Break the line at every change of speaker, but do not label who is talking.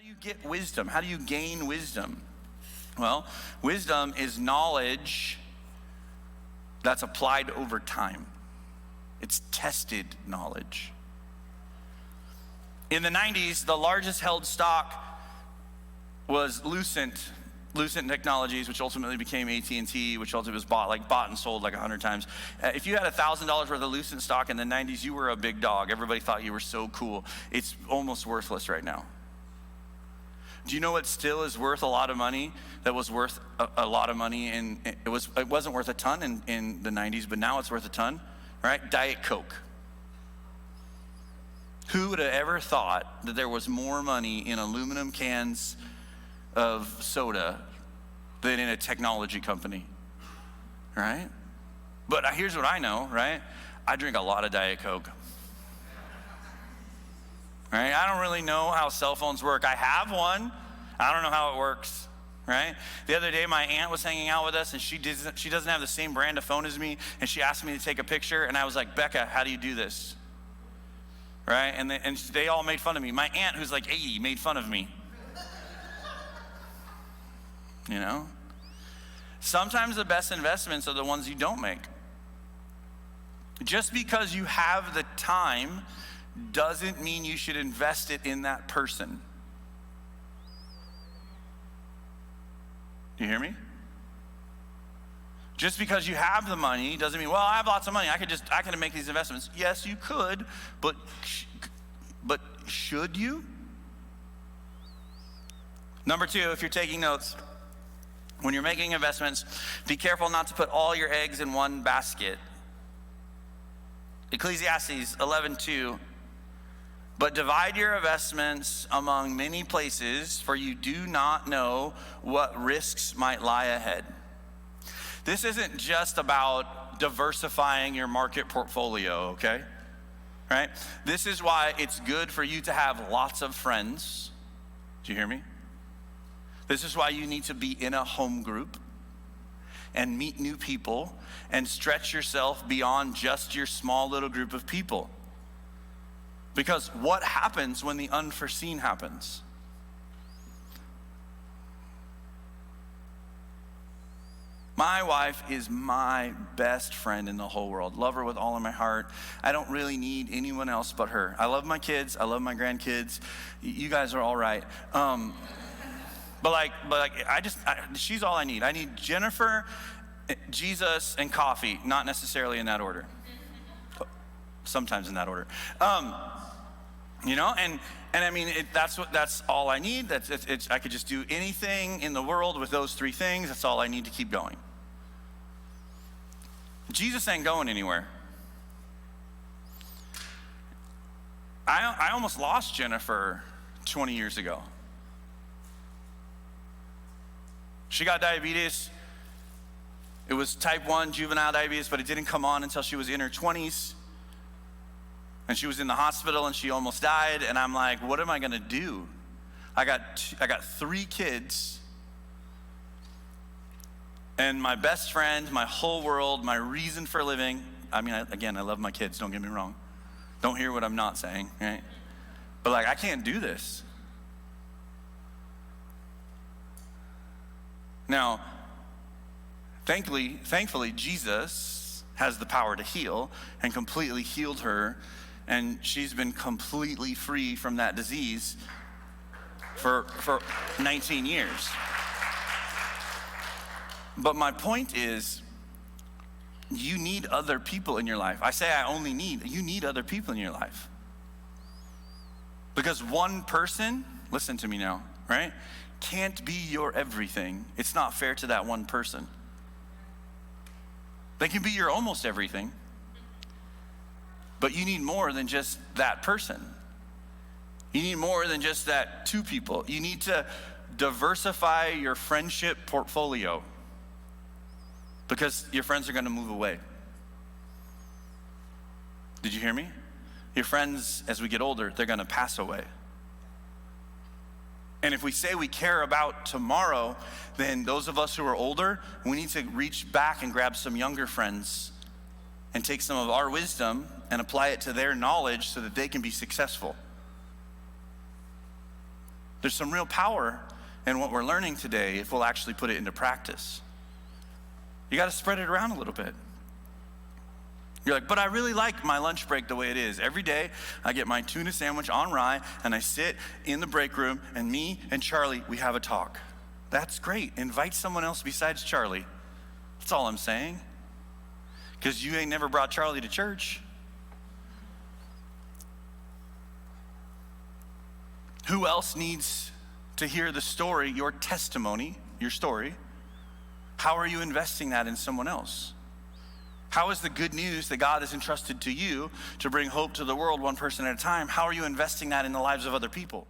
do you get wisdom? How do you gain wisdom? Well, wisdom is knowledge that's applied over time. It's tested knowledge. In the 90s, the largest held stock was Lucent Technologies, which ultimately became AT&T, which ultimately was bought and sold like 100 times. If you had $1,000 worth of Lucent stock in the 90s, you were a big dog. Everybody thought you were so cool. It's almost worthless right now. Do you know what still is worth a lot of money? That was worth a lot of money, and it wasn't worth a ton in the 90s, but now it's worth a ton, right? Diet Coke. Who would have ever thought that there was more money in aluminum cans of soda than in a technology company, right? But here's what I know, right? I drink a lot of Diet Coke. Right? I don't really know how cell phones work. I have one. I don't know how it works, right? The other day, my aunt was hanging out with us, and she doesn't have the same brand of phone as me, and she asked me to take a picture, and I was like, Becca, how do you do this? Right? And they all made fun of me. My aunt, who's like 80, made fun of me. You know? Sometimes the best investments are the ones you don't make. Just because you have the time doesn't mean you should invest it in that person. Do you hear me? Just because you have the money doesn't mean, well, I have lots of money, I can make these investments. Yes, you could, but should you? Number two, if you're taking notes, when you're making investments, be careful not to put all your eggs in one basket. Ecclesiastes 11:2, but divide your investments among many places, for you do not know what risks might lie ahead. This isn't just about diversifying your market portfolio, okay? Right? This is why it's good for you to have lots of friends. Do you hear me? This is why you need to be in a home group and meet new people and stretch yourself beyond just your small little group of people. Because what happens when the unforeseen happens? My wife is my best friend in the whole world. Love her with all of my heart. I don't really need anyone else but her. I love my kids. I love my grandkids. You guys are all right. But she's all I need. I need Jennifer, Jesus, and coffee. Not necessarily in that order. Sometimes in that order. You know, and I mean, that's all I need. I could just do anything in the world with those three things. That's all I need to keep going. Jesus ain't going anywhere. I almost lost Jennifer 20 years ago. She got diabetes. It was type 1 juvenile diabetes, but it didn't come on until she was in her 20s. And she was in the hospital and she almost died. And I'm like, what am I gonna do? I got 3 kids. And my best friend, my whole world, my reason for living. I mean, I love my kids, don't get me wrong. Don't hear what I'm not saying, right? But I can't do this. Now, thankfully, Jesus has the power to heal and completely healed her. And she's been completely free from that disease for 19 years. But my point is, you need other people in your life. I say you need other people in your life. Because one person, listen to me now, right, can't be your everything. It's not fair to that one person. They can be your almost everything. But you need more than just that person. You need more than just that 2 people. You need to diversify your friendship portfolio because your friends are going to move away. Did you hear me? Your friends, as we get older, they're going to pass away. And if we say we care about tomorrow, then those of us who are older, we need to reach back and grab some younger friends and take some of our wisdom and apply it to their knowledge so that they can be successful. There's some real power in what we're learning today if we'll actually put it into practice. You got to spread it around a little bit. You're like, but I really like my lunch break the way it is. Every day I get my tuna sandwich on rye and I sit in the break room and me and Charlie, we have a talk. That's great. Invite someone else besides Charlie. That's all I'm saying. Because you ain't never brought Charlie to church. Who else needs to hear the story, your testimony, your story? How are you investing that in someone else? How is the good news that God has entrusted to you to bring hope to the world one person at a time, how are you investing that in the lives of other people?